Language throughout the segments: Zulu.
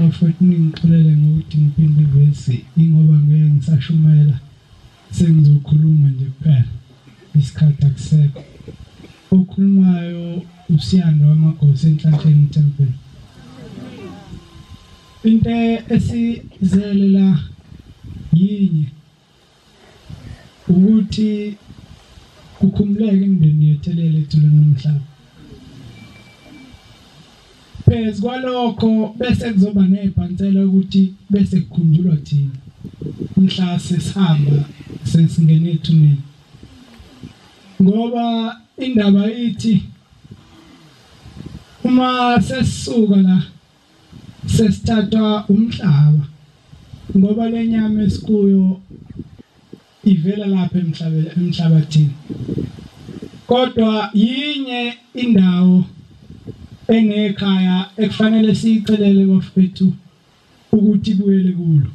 bafowethu ningixolele ngokuthi ngiphinde ivesi ingoba ngeke ngisashumela sengizokhuluma nje kuphela isikhathi akusekho okhulumayo uSiyanda wamagosi enhlanhleni temple into esizele la yinye ukuthi kukhumuleke imindeni yethelele ethule nomhlaba phezu kwalokho bese kuzoba nebhansela ukuthi bese kukhunjulwa thina mhla sesihamba sesingene ethuneni ngoba indaba ithi uma sesisuka la sesithatha umhlaba ngoba lenyama esikuyo ivela lapha emhlabathini kodwa yinye indawo engekhaya ekufanele siyicelele bafethu ukuthi ibuyele kulo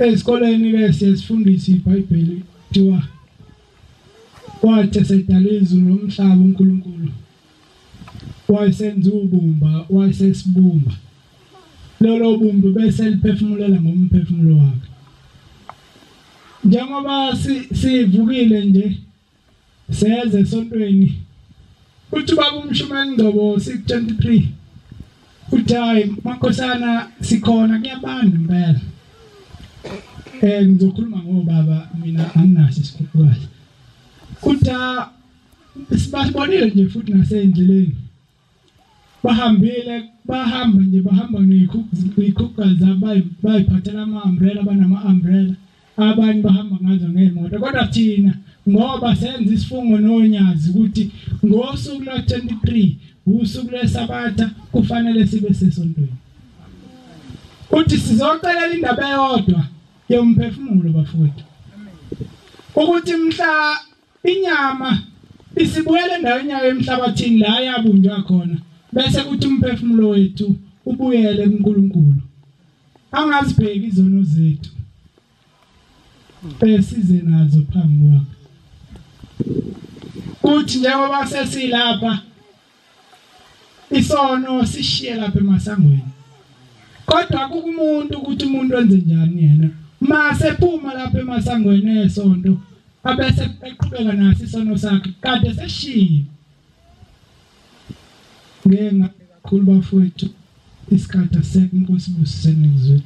esikoleni ke siyasifundisa iBhayibheli kuthiwa wathi sedala izulu nomhlaba uNkulunkulu wayesenza ubumba wayesesibumba lolo bumba bese liphefumulela ngomphefumulo wakhe njengoba sivukile nje seze esontweni uthi baba uMshumane Ngcobo 623 uthi hayi makhosana sikhona kuyabanda impela ngizokhuluma ngobaba mina anginaso isikhulukazi utha sibabonile nje futhi nasendleleni bahamba ngekhukhukazi bayiphathela ama-umbrella banama-umbrella abanye bahamba ngazo ngemoto kodwa thina ngoba senza isifungo nonyazi ukuthi ngosuku lwa-23 usuku lwesabatha kufanele sibe sesontweni uthi sizocelela indaba eyodwa yomphefumulo bafowethu ukuthi mhla inyama isibuyele endaweni yayo emhlabathini la yabunjwa khona bese kuthi umphefumulo wethu ubuyele kuNkulunkulu angazibheki izono zethu besize nazo phambi kwakhe kuthi njengoba sesilapha isono sishiye lapha emasangweni kodwa kukumuntu ukuthi umuntu wenze njani yena mase phuma lapha emasangweni esonto abese eqhubeka naso isono sakhe kade seshiye ngeke kakhulu bafowethu isikhathi asekho inkosi busiseni ngizwe